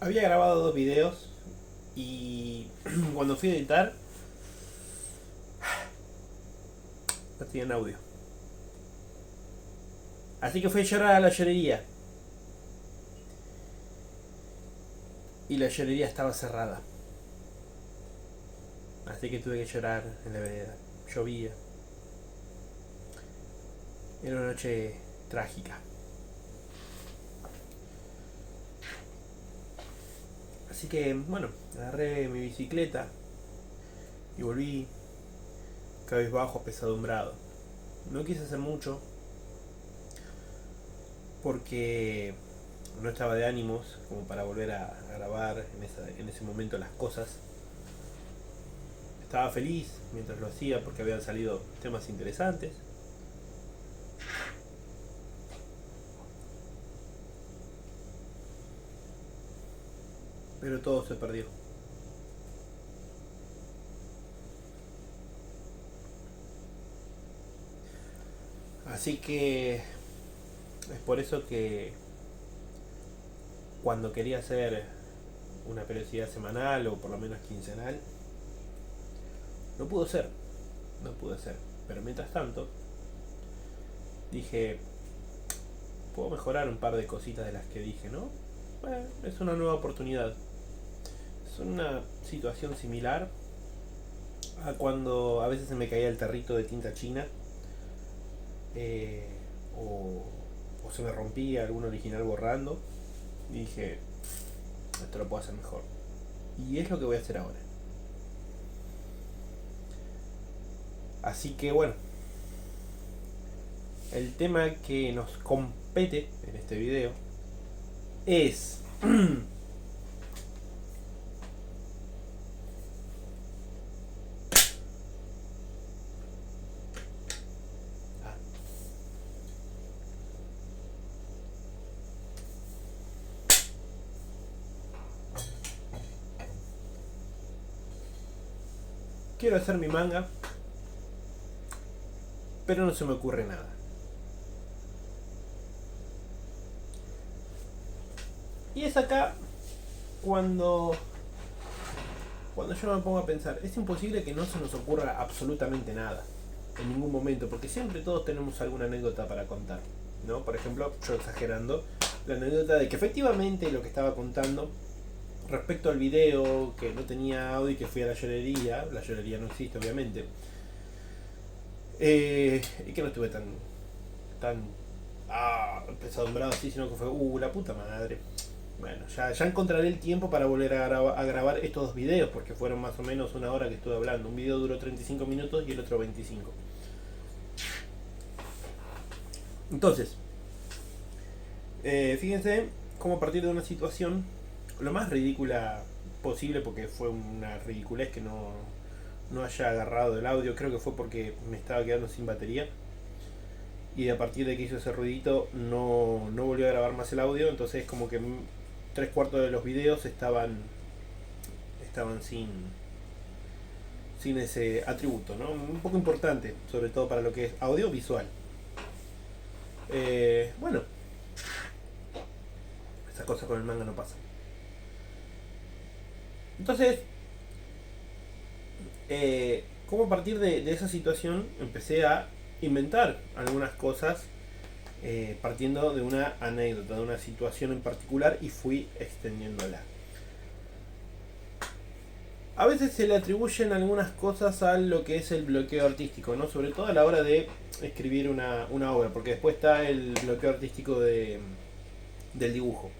Había grabado dos videos y cuando fui a editar no tenían audio. Así que fui a llorar a la llorería. Y la llorería estaba cerrada. Así que tuve que llorar en la vereda. Llovía. Era una noche trágica. Así que, bueno, agarré mi bicicleta y volví cabizbajo, apesadumbrado. No quise hacer mucho porque no estaba de ánimos como para volver a grabar en ese momento las cosas. Estaba feliz mientras lo hacía porque habían salido temas interesantes. Pero todo se perdió. Así que es por eso que cuando quería hacer una periodicidad semanal o por lo menos quincenal, no pudo ser. No pudo ser. Pero mientras tanto, dije, puedo mejorar un par de cositas de las que dije, ¿no? Bueno, es una nueva oportunidad. Es una situación similar a cuando a veces se me caía el tarrito de tinta china, eh, o, o se me rompía algún original borrando. Y dije, esto lo puedo hacer mejor. Y es lo que voy a hacer ahora. Así que bueno, el tema que nos compete en este video es quiero hacer mi manga, pero no se me ocurre nada. Y es acá cuando yo me pongo a pensar, es imposible que no se nos ocurra absolutamente nada en ningún momento, porque siempre todos tenemos alguna anécdota para contar, ¿no? Por ejemplo, yo exagerando, la anécdota de que efectivamente lo que estaba contando respecto al video, que no tenía audio y que fui a la llorería no existe obviamente, y que no estuve tan pesadumbrado así, sino que fue, la puta madre. Bueno, ya encontraré el tiempo para volver a grabar estos dos videos, porque fueron más o menos una hora que estuve hablando. Un video duró 35 minutos y el otro 25. Entonces, fíjense cómo a partir de una situación, lo más ridícula posible, porque fue una ridiculez que no haya agarrado el audio, creo que fue porque me estaba quedando sin batería. Y a partir de que hizo ese ruidito no volvió a grabar más el audio, entonces como que tres cuartos de los videos estaban sin ese atributo, ¿no? Un poco importante, sobre todo para lo que es audiovisual. Bueno, esas cosas con el manga no pasan. Entonces, como a partir de esa situación empecé a inventar algunas cosas, partiendo de una anécdota, de una situación en particular, y fui extendiéndola. A veces se le atribuyen algunas cosas a lo que es el bloqueo artístico, ¿no? Sobre todo a la hora de escribir una obra, porque después está el bloqueo artístico del dibujo,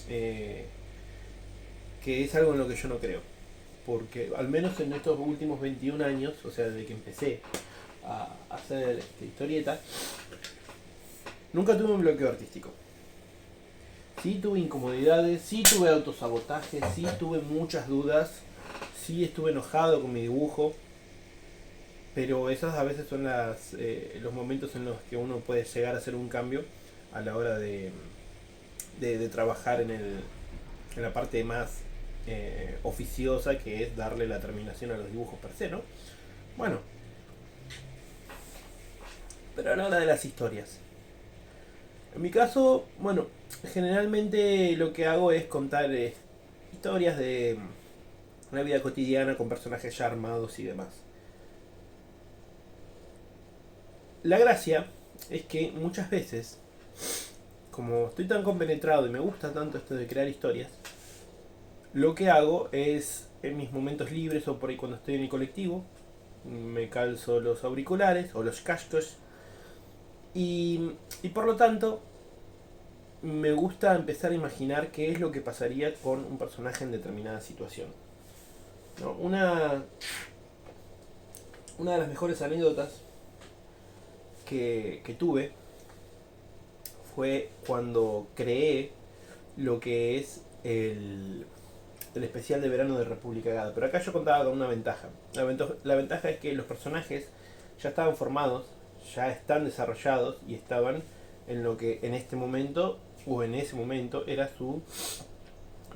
eh, que es algo en lo que yo no creo. Porque al menos en estos últimos 21 años, o sea, desde que empecé a hacer historieta, nunca tuve un bloqueo artístico. Sí tuve incomodidades, sí tuve autosabotaje, sí tuve muchas dudas, sí estuve enojado con mi dibujo, pero esos a veces son los momentos en los que uno puede llegar a hacer un cambio a la hora de trabajar en la parte más oficiosa, que es darle la terminación a los dibujos per se, ¿no? Bueno, pero a la hora de las historias. En mi caso, bueno, generalmente lo que hago es contar historias de una vida cotidiana con personajes ya armados y demás. La gracia es que muchas veces, como estoy tan compenetrado y me gusta tanto esto de crear historias, lo que hago es en mis momentos libres o por ahí cuando estoy en el colectivo, me calzo los auriculares o los cascos y por lo tanto me gusta empezar a imaginar qué es lo que pasaría con un personaje en determinada situación. ¿No? Una de las mejores anécdotas que tuve fue cuando creé lo que es el especial de verano de República Gada. Pero acá yo contaba con una ventaja. La ventaja es que los personajes ya estaban formados, ya están desarrollados y estaban en lo que en este momento o en ese momento era su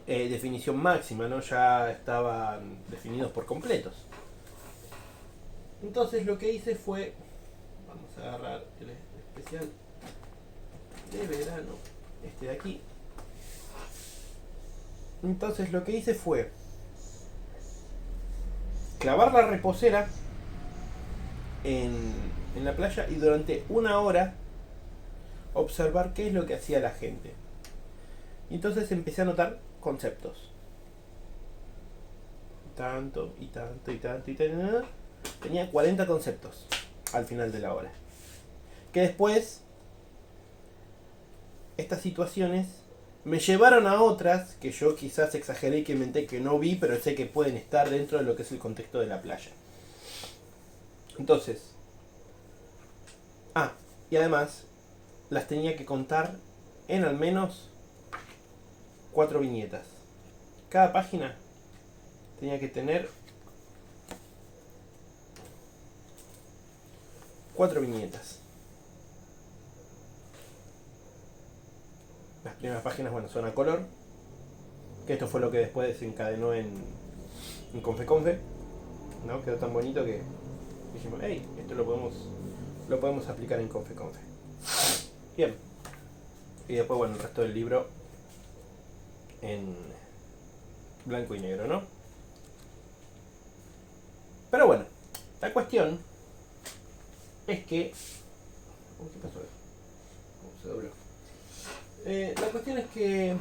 definición máxima, ¿no? Ya estaban definidos por completos. Entonces lo que hice fue, vamos a agarrar el especial de verano, este de aquí. Entonces lo que hice fue clavar la reposera en la playa y durante una hora observar qué es lo que hacía la gente. Y entonces empecé a notar conceptos. Tanto y tanto y tanto y tanto. Tenía 40 conceptos al final de la hora. Que después estas situaciones me llevaron a otras que yo quizás exageré y que inventé que no vi, pero sé que pueden estar dentro de lo que es el contexto de la playa. Entonces, y además las tenía que contar en al menos 4 viñetas. Cada página tenía que tener 4 viñetas. Las primeras páginas, bueno, son a color, que esto fue lo que después desencadenó en Confe Confe, ¿no? Quedó tan bonito que dijimos, hey, esto lo podemos aplicar en Confe Confe. Bien. Y después, bueno, el resto del libro en blanco y negro, ¿no? Pero bueno, la cuestión es que... ¿Qué pasó ahí? Se dobló. La cuestión es que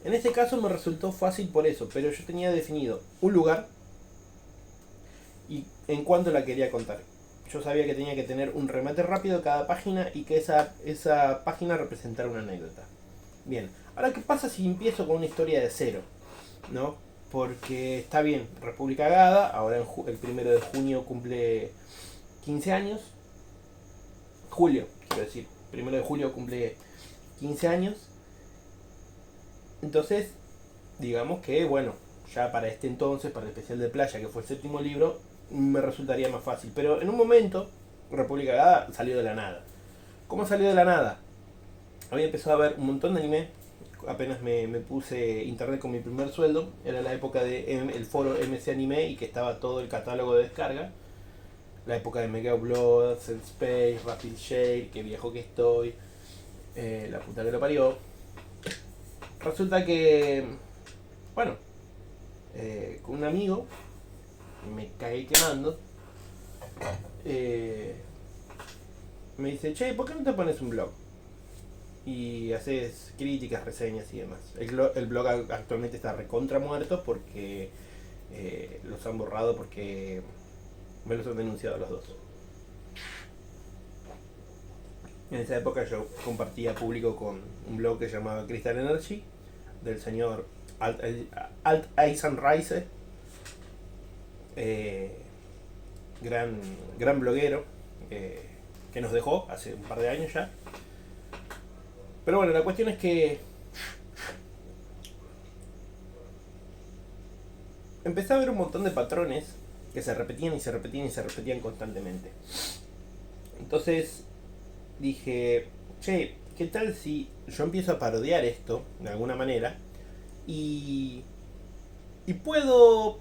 en este caso me resultó fácil por eso, pero yo tenía definido un lugar y en cuánto la quería contar. Yo sabía que tenía que tener un remate rápido cada página y que esa página representara una anécdota. Bien, ahora qué pasa si empiezo con una historia de cero, ¿no? Porque está bien, República Gada, ahora el 1 de junio cumple 15 años. Julio, quiero decir, 1 de julio cumple 15 años. Entonces, digamos que, bueno, ya para este entonces, para el especial de playa, que fue el 7º libro, me resultaría más fácil. Pero en un momento, República Gada salió de la nada. ¿Cómo salió de la nada? Había empezado a ver un montón de anime. Apenas me puse internet con mi primer sueldo. Era la época del foro MC Anime y que estaba todo el catálogo de descarga. La época de Mega Blood, Sense Space, Rapid Shade, que viejo que estoy. La puta que lo parió. Resulta que, bueno, con un amigo me cagué quemando. Me dice, che, ¿por qué no te pones un blog? Y haces críticas, reseñas y demás. El blog actualmente está recontra muerto porque los han borrado porque me los han denunciado los dos. En esa época yo compartía público con un blog que se llamaba Crystal Energy del señor Alt Aisan Rice, gran bloguero que nos dejó hace un par de años ya. Pero bueno, la cuestión es que empecé a ver un montón de patrones que se repetían y se repetían y se repetían constantemente. Entonces dije, che, ¿qué tal si yo empiezo a parodiar esto de alguna manera? Y puedo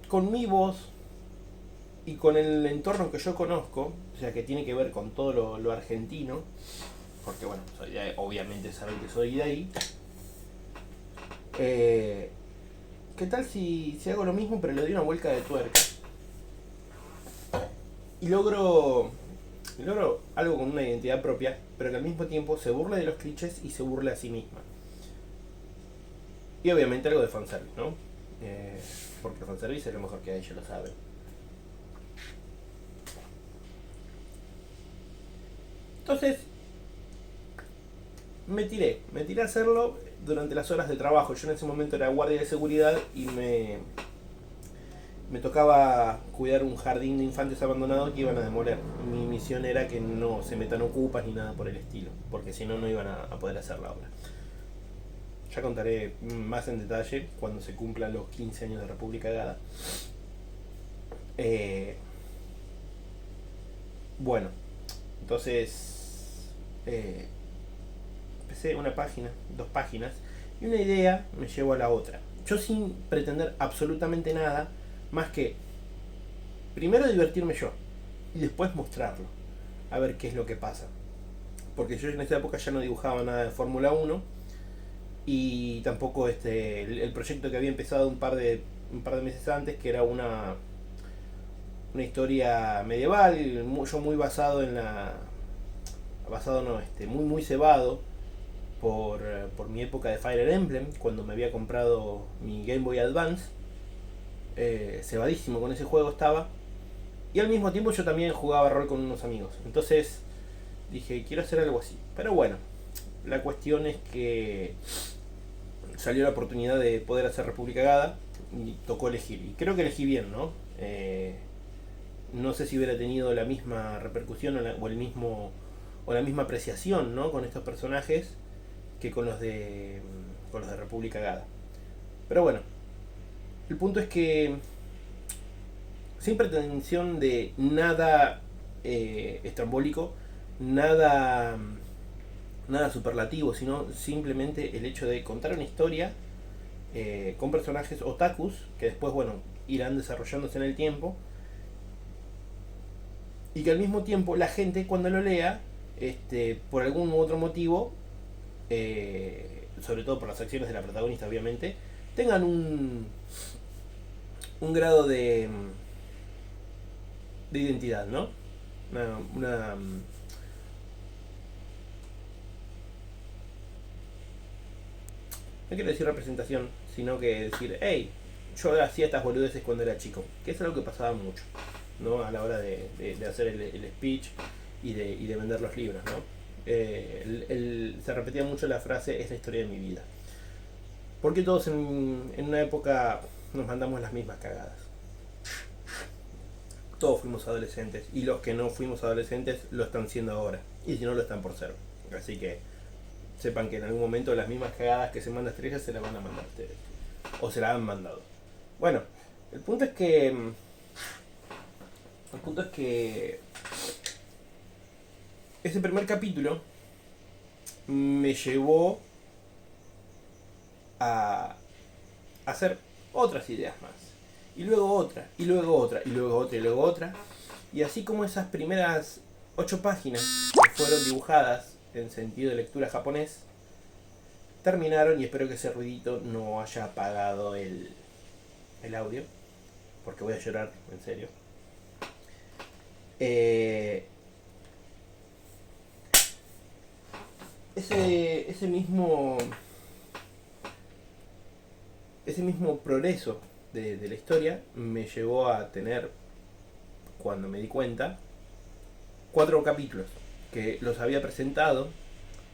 con mi voz y con el entorno que yo conozco, o sea que tiene que ver con todo lo argentino, porque bueno, obviamente saben que soy de ahí, Eh, ¿Qué tal si hago lo mismo pero le doy una vuelta de tuerca? Y logro algo con una identidad propia, pero que al mismo tiempo se burle de los clichés y se burle a sí misma. Y obviamente algo de fanservice, ¿no? Porque el fanservice es lo mejor que hay, ellos lo saben. Entonces, me tiré a hacerlo durante las horas de trabajo. Yo en ese momento era guardia de seguridad y me tocaba cuidar un jardín de infantes abandonado que iban a demoler. Mi misión era que no se metan ocupas ni nada por el estilo, porque si no, no iban a poder hacer la obra. Ya contaré más en detalle cuando se cumplan los 15 años de República Gada. Eh, bueno, entonces empecé una página, dos páginas, y una idea me llevó a la otra. Yo sin pretender absolutamente nada, más que primero divertirme yo y después mostrarlo, a ver qué es lo que pasa. Porque yo en esa época ya no dibujaba nada de Fórmula 1 y tampoco el proyecto que había empezado un par de meses antes, que era una historia medieval, yo muy basado en la basado no, muy cebado por mi época de Fire Emblem, cuando me había comprado mi Game Boy Advance. Cebadísimo con ese juego estaba. Y al mismo tiempo yo también jugaba rol con unos amigos. Entonces dije, quiero hacer algo así. Pero bueno, la cuestión es que salió la oportunidad de poder hacer República Gada y tocó elegir. Y creo que elegí bien, ¿no? No sé si hubiera tenido la misma repercusión o el mismo o la misma apreciación, ¿no? Con estos personajes que con los de República Gada. Pero bueno, el punto es que sin pretensión de nada estrambólico, nada nada superlativo, sino simplemente el hecho de contar una historia con personajes otakus que después, bueno, irán desarrollándose en el tiempo y que al mismo tiempo la gente cuando lo lea, por algún u otro motivo, sobre todo por las acciones de la protagonista obviamente, tengan un grado de identidad, ¿no? Una no quiero decir representación, sino que decir, hey, yo hacía estas boludeces cuando era chico, que es algo que pasaba mucho, ¿no? A la hora de hacer el speech y de vender los libros, ¿no? Se repetía mucho la frase, es la historia de mi vida. Porque todos en una época nos mandamos las mismas cagadas. Todos fuimos adolescentes y los que no fuimos adolescentes lo están siendo ahora. Y si no, lo están por ser. Así que sepan que en algún momento las mismas cagadas que se manda Estrella se las van a mandar a ustedes. O se las han mandado. Bueno, el punto es que. El punto es que. Ese primer capítulo me llevó a hacer otras ideas más. Y luego otra, y luego otra, y luego otra, y luego otra. Y así como esas primeras 8 páginas que fueron dibujadas en sentido de lectura japonés, terminaron, y espero que ese ruidito no haya apagado el audio, porque voy a llorar, en serio. Ese mismo progreso de la historia me llevó a tener, cuando me di cuenta, 4 capítulos que los había presentado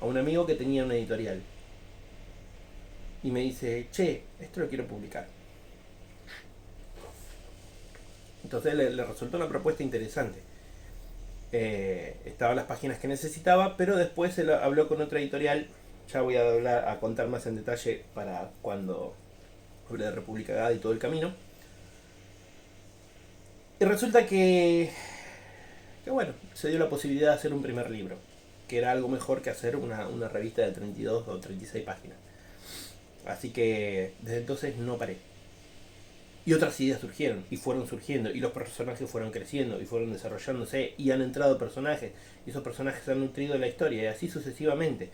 a un amigo que tenía una editorial. Y me dice, che, esto lo quiero publicar. Entonces le resultó una propuesta interesante. Estaban las páginas que necesitaba, pero después él habló con otra editorial. Ya voy a contar más en detalle para cuando hable de República Gada y todo el camino. Y resulta que bueno, se dio la posibilidad de hacer un primer libro, que era algo mejor que hacer una revista de 32 o 36 páginas. Así que desde entonces no paré. Y otras ideas surgieron, y fueron surgiendo, y los personajes fueron creciendo, y fueron desarrollándose, y han entrado personajes, y esos personajes han nutrido la historia, y así sucesivamente.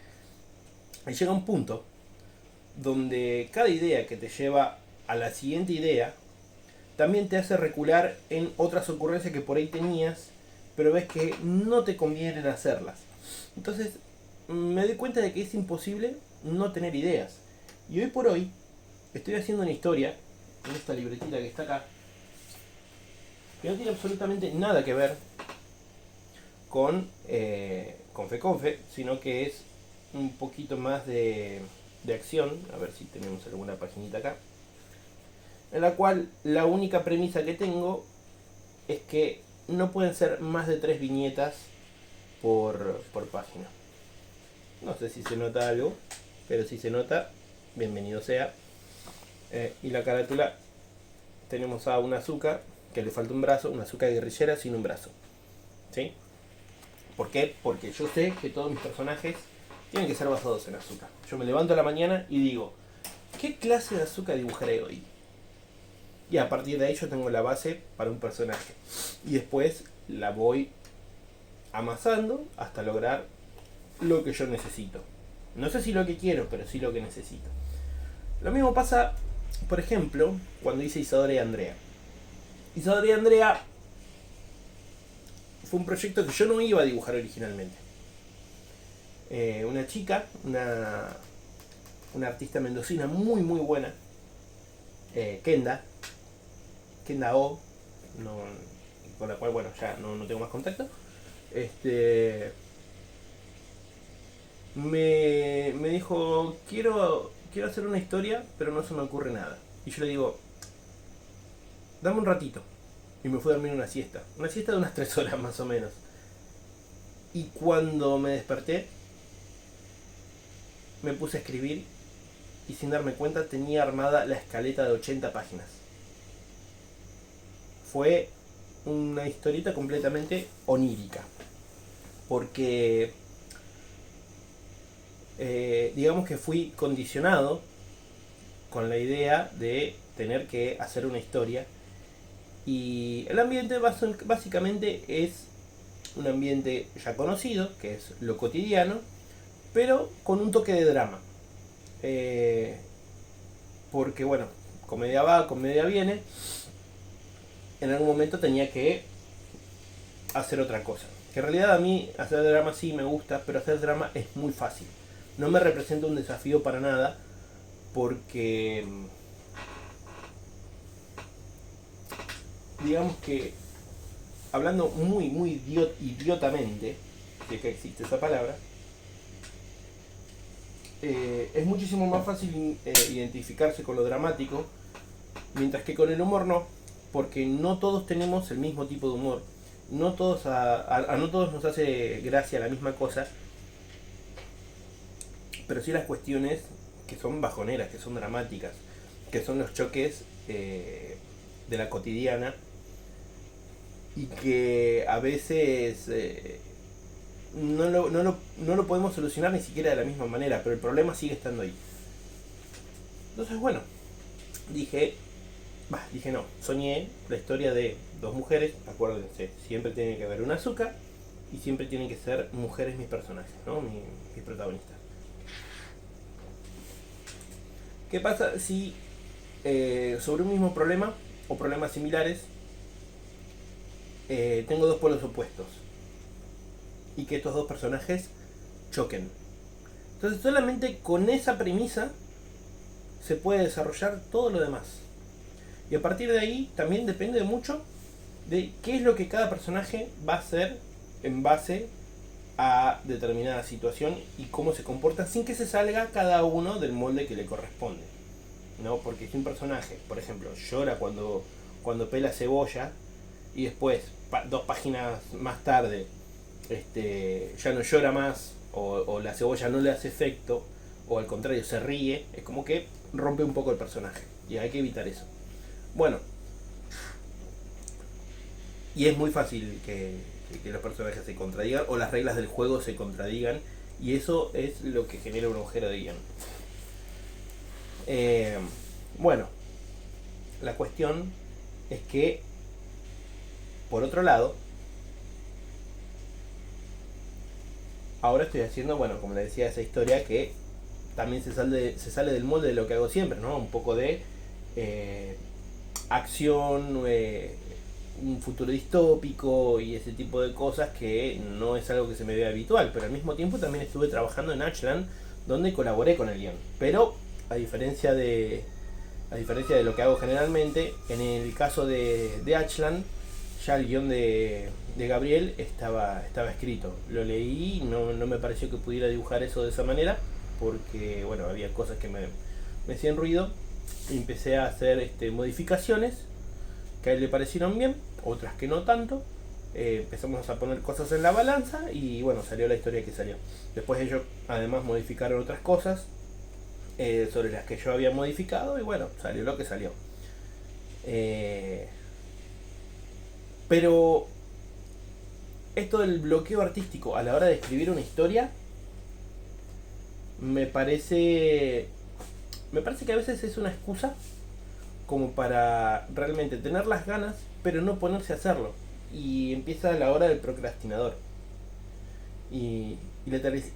Y llega un punto donde cada idea que te lleva a la siguiente idea también te hace recular en otras ocurrencias que por ahí tenías, pero ves que no te conviene hacerlas. Entonces me doy cuenta de que es imposible no tener ideas. Y hoy por hoy estoy haciendo una historia en esta libretita que está acá, que no tiene absolutamente nada que ver con Confe, sino que es un poquito más de acción. A ver si tenemos alguna paginita acá, en la cual la única premisa que tengo es que no pueden ser más de 3 viñetas por página. No sé si se nota algo, pero si se nota, bienvenido sea. Y la carátula, tenemos a una Azuka que le falta un brazo, una Azuka guerrillera sin un brazo. ¿Sí? ¿Por qué? Porque yo sé que todos mis personajes tienen que ser basados en Azuka. Yo me levanto a la mañana y digo, ¿qué clase de Azuka dibujaré hoy? Y a partir de ahí yo tengo la base para un personaje. Y después la voy amasando hasta lograr lo que yo necesito. No sé si lo que quiero, pero sí lo que necesito. Lo mismo pasa, por ejemplo, cuando hice Isadora y Andrea. Isadora y Andrea fue un proyecto que yo no iba a dibujar originalmente. Una chica, una artista mendocina muy muy buena, Kenda O, no, con la cual bueno ya no tengo más contacto. Me dijo, quiero hacer una historia, pero no se me ocurre nada. Y yo le digo, dame un ratito. Y me fui a dormir una siesta de unas 3 horas más o menos. Y cuando me desperté, me puse a escribir y sin darme cuenta tenía armada la escaleta de 80 páginas. Fue una historieta completamente onírica. Porque digamos que fui condicionado con la idea de tener que hacer una historia. Y el ambiente básicamente es un ambiente ya conocido, que es lo cotidiano, pero con un toque de drama. Porque bueno, comedia va, comedia viene. En algún momento tenía que hacer otra cosa. Que en realidad a mí hacer drama sí me gusta, pero hacer drama es muy fácil. No me representa un desafío para nada, porque digamos que, hablando muy idiotamente, si es que existe esa palabra, es muchísimo más fácil identificarse con lo dramático, mientras que con el humor no, porque no todos tenemos el mismo tipo de humor, no todos no todos nos hace gracia la misma cosa, pero sí las cuestiones que son bajoneras, que son dramáticas, que son los choques de la cotidiana, y que a veces no lo podemos solucionar ni siquiera de la misma manera, pero el problema sigue estando ahí. Entonces bueno, dije no, soñé la historia de dos mujeres, acuérdense, siempre tiene que haber una Azuka y siempre tienen que ser mujeres mis personajes, ¿no? mis protagonistas. ¿Qué pasa si sobre un mismo problema o problemas similares tengo dos polos opuestos y que estos dos personajes choquen? Entonces solamente con esa premisa se puede desarrollar todo lo demás. Y a partir de ahí también depende mucho de qué es lo que cada personaje va a hacer en base a determinada situación y cómo se comporta sin que se salga cada uno del molde que le corresponde, ¿no? Porque si un personaje, por ejemplo, llora cuando pela cebolla y después 2 páginas más tarde ya no llora más, o la cebolla no le hace efecto, o al contrario se ríe, es como que rompe un poco el personaje y hay que evitar eso. Bueno, y es muy fácil que los personajes se contradigan o las reglas del juego se contradigan, y eso es lo que genera un agujero de guión. Bueno, la cuestión es que, por otro lado, ahora estoy haciendo, bueno, como le decía, esa historia que también se sale del molde de lo que hago siempre, ¿no? Un poco de acción, un futuro distópico y ese tipo de cosas que no es algo que se me ve habitual, pero al mismo tiempo también estuve trabajando en Ashland, donde colaboré con el guión. Pero a diferencia de lo que hago generalmente, en el caso de Ashland, ya el guión de Gabriel estaba escrito. Lo leí y no me pareció que pudiera dibujar eso de esa manera, porque bueno, había cosas que me hacían ruido. Y empecé a hacer modificaciones que a él le parecieron bien, otras que no tanto. Empezamos a poner cosas en la balanza y bueno, salió la historia que salió. Después ellos además modificaron otras cosas sobre las que yo había modificado y bueno, salió lo que salió. Pero esto del bloqueo artístico a la hora de escribir una historia me parece que a veces es una excusa como para realmente tener las ganas pero no ponerse a hacerlo, y empieza la hora del procrastinador y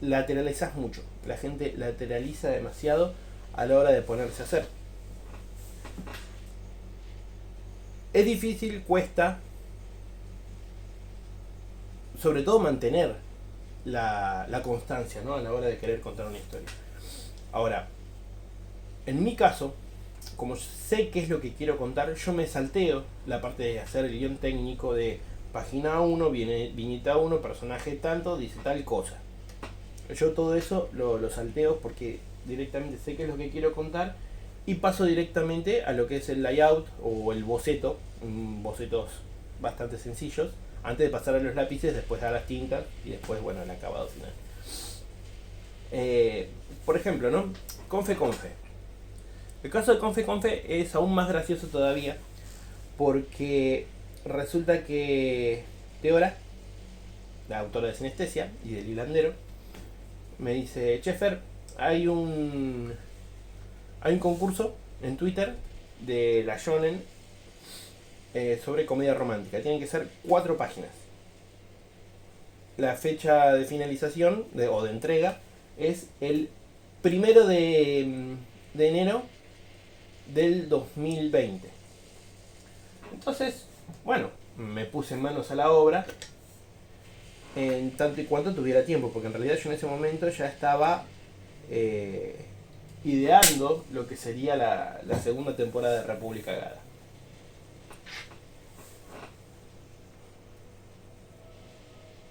lateralizas mucho. La gente lateraliza demasiado a la hora de ponerse a hacer. Es difícil, cuesta, sobre todo mantener la constancia, ¿no? A la hora de querer contar una historia. Ahora, en mi caso, como sé qué es lo que quiero contar, yo me salteo la parte de hacer el guión técnico de página 1, viñeta 1, personaje tanto, dice tal cosa. Yo todo eso lo salteo porque directamente sé qué es lo que quiero contar y paso directamente a lo que es el layout o el boceto, bocetos bastante sencillos, antes de pasar a los lápices, después a las tintas y después, bueno, el acabado final. Por ejemplo, ¿no? Confe. El caso de Confe es aún más gracioso todavía porque resulta que Teora, la autora de Sinestesia y del Hilandero, me dice: Chefer, hay un concurso en Twitter de la Shonen sobre comedia romántica. Tienen que ser 4 páginas. La fecha de finalización o de entrega es el 1 de enero del 2020. Entonces, bueno, me puse en manos a la obra en tanto y cuanto tuviera tiempo, porque en realidad yo en ese momento ya estaba ideando lo que sería la segunda temporada de República Gada.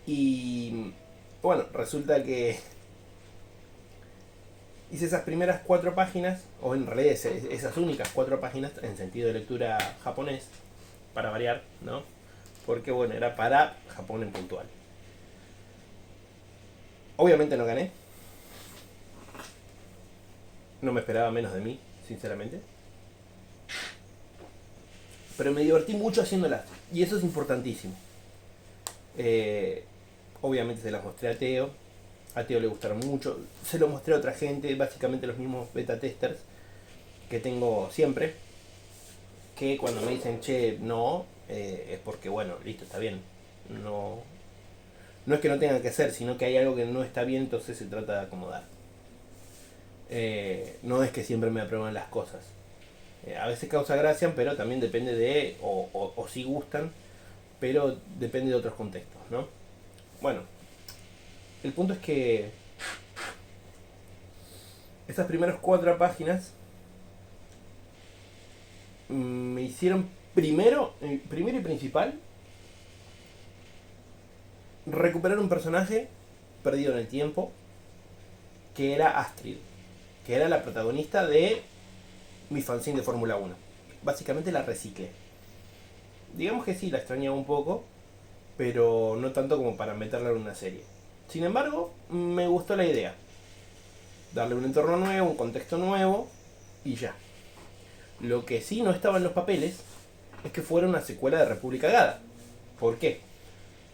Y bueno, resulta que hice esas primeras 4 páginas, o en realidad esas únicas 4 páginas en sentido de lectura japonés, para variar, ¿no? Porque bueno, era para Japón en puntual. Obviamente no gané. No me esperaba menos de mí, sinceramente. Pero me divertí mucho haciéndolas. Y eso es importantísimo. Obviamente se las mostré a Teo. A Teo le gustaron mucho. Se lo mostré a otra gente, básicamente los mismos beta testers que tengo siempre. Que cuando me dicen, che, no, es porque, bueno, listo, está bien. No es que no tengan que hacer, sino que hay algo que no está bien, entonces se trata de acomodar. No es que siempre me aprueban las cosas. A veces causa gracia, pero también depende de, o si gustan, pero depende de otros contextos, ¿no? Bueno, el punto es que esas primeras 4 páginas me hicieron primero y principal recuperar un personaje perdido en el tiempo, que era Astrid, que era la protagonista de mi fanzine de Fórmula 1. Básicamente la reciclé. Digamos que sí, la extrañaba un poco, pero no tanto como para meterla en una serie. Sin embargo, me gustó la idea. Darle un entorno nuevo, un contexto nuevo y ya. Lo que sí no estaba en los papeles es que fuera una secuela de República Gada. ¿Por qué?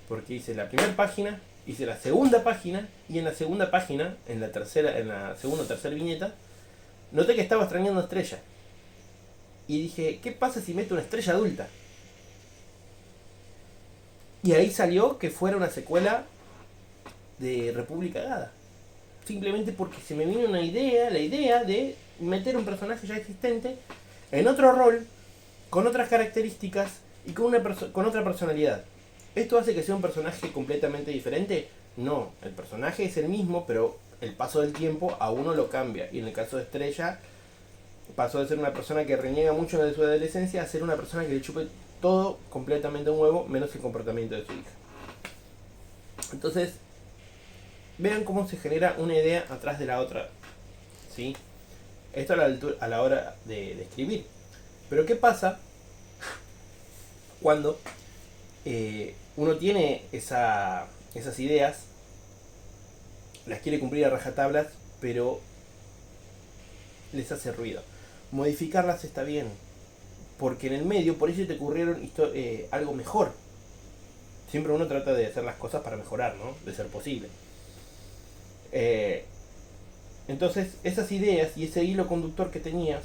Porque hice la primera página, hice la segunda página y en la segunda página, en la segunda o tercera viñeta, noté que estaba extrañando a Estrella. Y dije, ¿qué pasa si meto una Estrella adulta? Y ahí salió que fuera una secuela de República Gada. simplemente porque se me vino una idea, la idea de meter un personaje ya existente en otro rol, con otras características y con otra personalidad. ¿Esto hace que sea un personaje completamente diferente? No, el personaje es el mismo, pero el paso del tiempo a uno lo cambia. Y en el caso de Estrella, pasó de ser una persona que reniega mucho de su adolescencia a ser una persona que le chupe todo completamente un huevo, menos el comportamiento de su hija. Entonces, vean cómo se genera una idea atrás de la otra, ¿sí? Esto a la hora de escribir. Pero ¿qué pasa cuando uno tiene esas ideas, las quiere cumplir a rajatablas, pero les hace ruido? Modificarlas está bien, porque en el medio por eso te ocurrieron algo mejor. Siempre uno trata de hacer las cosas para mejorar, ¿no? De ser posible. Entonces, esas ideas y ese hilo conductor que tenías,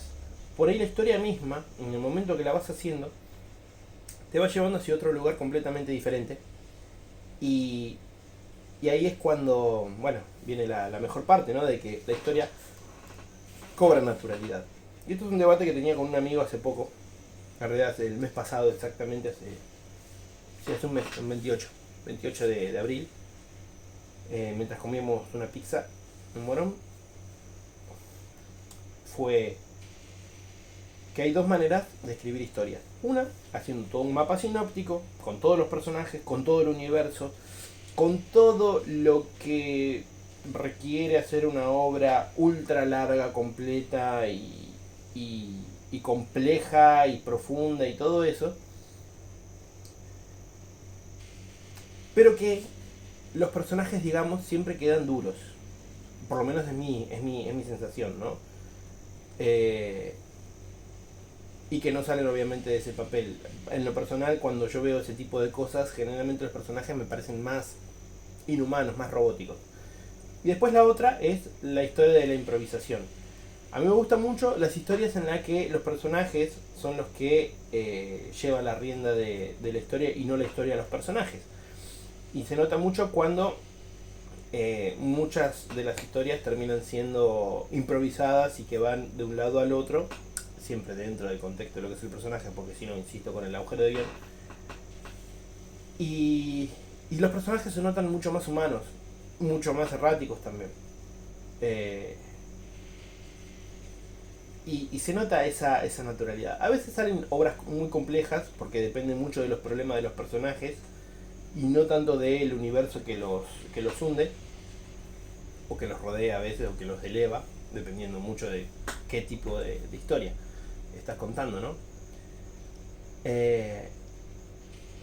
por ahí la historia misma, en el momento que la vas haciendo, te va llevando hacia otro lugar completamente diferente. Y ahí es cuando, bueno, viene la mejor parte, ¿no? De que la historia cobra naturalidad. Y esto es un debate que tenía con un amigo hace poco, en realidad el mes pasado exactamente, hace un mes, el 28 de abril, mientras comíamos una pizza en Morón. Fue que hay dos maneras de escribir historias. Una, haciendo todo un mapa sinóptico, con todos los personajes, con todo el universo, con todo lo que requiere hacer una obra ultra larga, completa y compleja y profunda y todo eso. Pero que los personajes, digamos, siempre quedan duros. Por lo menos es mi sensación, ¿no? Y que no salen obviamente de ese papel. En lo personal, cuando yo veo ese tipo de cosas, generalmente los personajes me parecen más inhumanos, más robóticos. Y después la otra es la historia de la improvisación. A mí me gustan mucho las historias en las que los personajes son los que llevan la rienda de la historia y no la historia de los personajes. Y se nota mucho cuando muchas de las historias terminan siendo improvisadas y que van de un lado al otro, siempre dentro del contexto de lo que es el personaje, porque si no, insisto con el agujero de guión. Y los personajes se notan mucho más humanos, mucho más erráticos también. Y se nota esa naturalidad. A veces salen obras muy complejas, porque dependen mucho de los problemas de los personajes, y no tanto del universo que los hunde, o que los rodea a veces, o que los eleva, dependiendo mucho de qué tipo de historia estás contando, ¿no?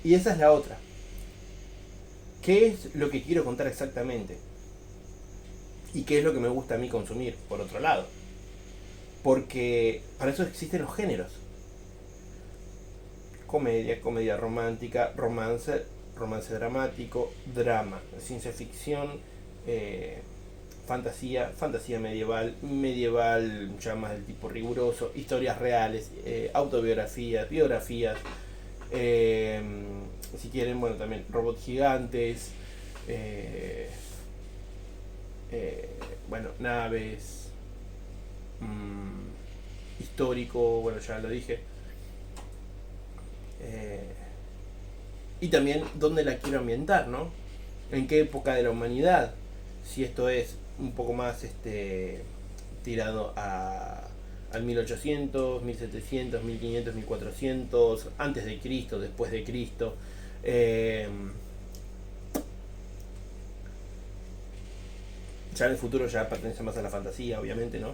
Y esa es la otra. ¿Qué es lo que quiero contar exactamente? ¿Y qué es lo que me gusta a mí consumir, por otro lado? Porque para eso existen los géneros. Comedia romántica, romance dramático, drama, ciencia ficción, fantasía medieval ya más del tipo riguroso, historias reales, autobiografías, biografías, si quieren, bueno, también robots gigantes, bueno, naves, histórico, bueno, ya lo dije. Y también dónde la quiero ambientar, ¿no? En qué época de la humanidad. Si esto es un poco más tirado al 1800, 1700, 1500, 1400, antes de Cristo, después de Cristo. Ya en el futuro ya pertenece más a la fantasía, obviamente, ¿no?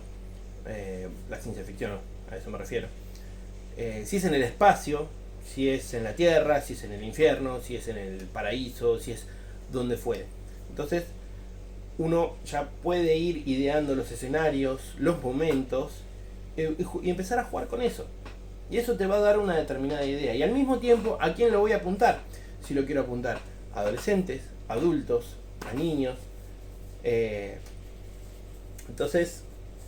La ciencia ficción, a eso me refiero. Si es en el espacio, si es en la tierra, si es en el infierno, si es en el paraíso, si es donde fuere. Entonces, uno ya puede ir ideando los escenarios, los momentos, y empezar a jugar con eso. Y eso te va a dar una determinada idea. Y al mismo tiempo, ¿a quién lo voy a apuntar? Si lo quiero apuntar a adolescentes, adultos, a niños. Entonces,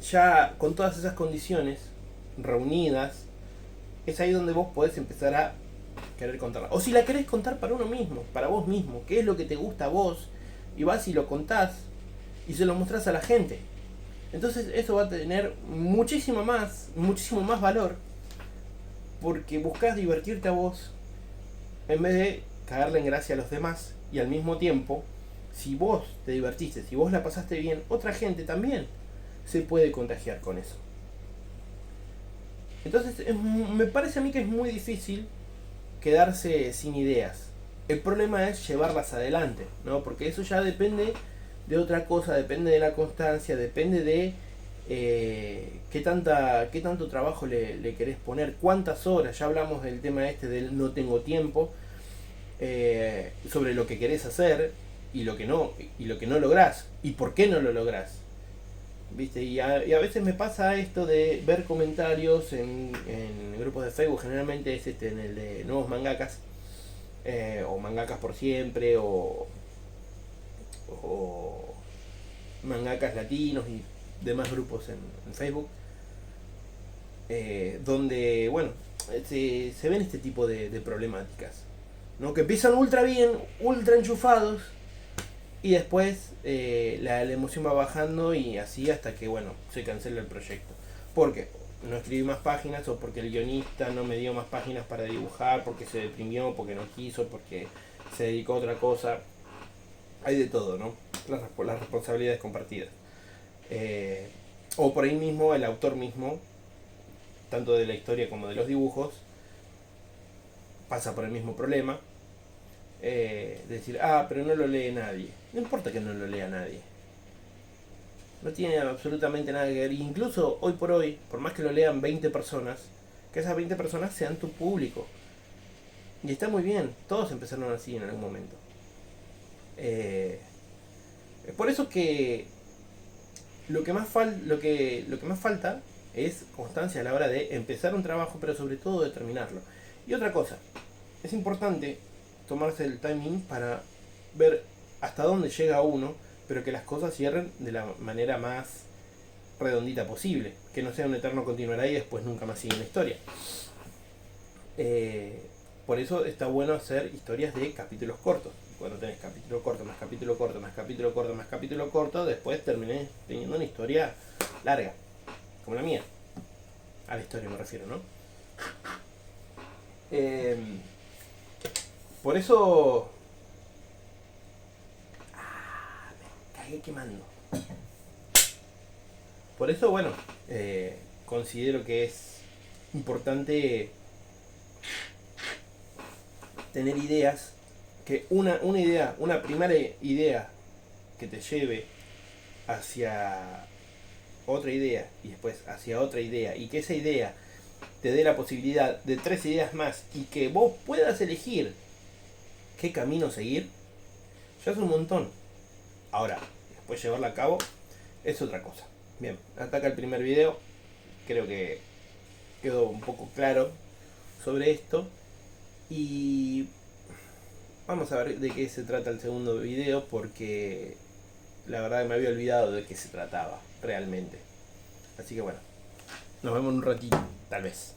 ya con todas esas condiciones reunidas, es ahí donde vos podés empezar a querer contarla. O si la querés contar para uno mismo, para vos mismo, qué es lo que te gusta a vos, y vas y lo contás, y se lo mostrás a la gente. Entonces eso va a tener muchísimo más valor, porque buscas divertirte a vos en vez de caerle en gracia a los demás, y al mismo tiempo, si vos te divertiste, si vos la pasaste bien, otra gente también se puede contagiar con eso. Entonces me parece a mí que es muy difícil quedarse sin ideas. El problema es llevarlas adelante, ¿no? Porque eso ya depende de otra cosa, depende de la constancia, depende de qué tanto trabajo le querés poner, cuántas horas. Ya hablamos del tema este del no tengo tiempo, sobre lo que querés hacer y lo que no lográs y por qué no lo lográs. ¿Viste? Y a veces me pasa esto de ver comentarios en grupos de Facebook, generalmente es en el de nuevos mangakas, o mangakas por siempre, o mangakas latinos y demás grupos en Facebook, donde, bueno, se ven este tipo de problemáticas, ¿no? Que empiezan ultra bien, ultra enchufados, y después la emoción va bajando y así hasta que, bueno, se cancela el proyecto. Porque no escribí más páginas, o porque el guionista no me dio más páginas para dibujar, porque se deprimió, porque no quiso, porque se dedicó a otra cosa. Hay de todo, ¿no? Las responsabilidades compartidas. O por ahí mismo el autor mismo, tanto de la historia como de los dibujos, pasa por el mismo problema. Decir, pero no lo lee nadie. No importa que no lo lea nadie. No tiene absolutamente nada que ver. Incluso hoy por hoy, por más que lo lean 20 personas, que esas 20 personas sean tu público. Y está muy bien, todos empezaron así en algún momento. Por eso que lo que más falta es constancia a la hora de empezar un trabajo, pero sobre todo de terminarlo. Y otra cosa, es importante tomarse el timing para ver hasta dónde llega uno, pero que las cosas cierren de la manera más redondita posible, que no sea un eterno continuará y después nunca más sigue la historia. Por eso está bueno hacer historias de capítulos cortos. Cuando tenés capítulo corto, más capítulo corto, más capítulo corto, más capítulo corto, después terminés teniendo una historia larga, como la mía. A la historia me refiero, ¿no? Por eso... me cagué quemando. Por eso, bueno, considero que es importante tener ideas, que una primera idea que te lleve hacia otra idea y después hacia otra idea, y que esa idea te dé la posibilidad de 3 ideas más y que vos puedas elegir qué camino seguir, ya es un montón. Ahora, después llevarla a cabo es otra cosa. Bien, hasta acá el primer video. Creo que quedó un poco claro sobre esto. Y vamos a ver de qué se trata el segundo video, porque la verdad que me había olvidado de qué se trataba realmente. Así que bueno, nos vemos en un ratito, tal vez.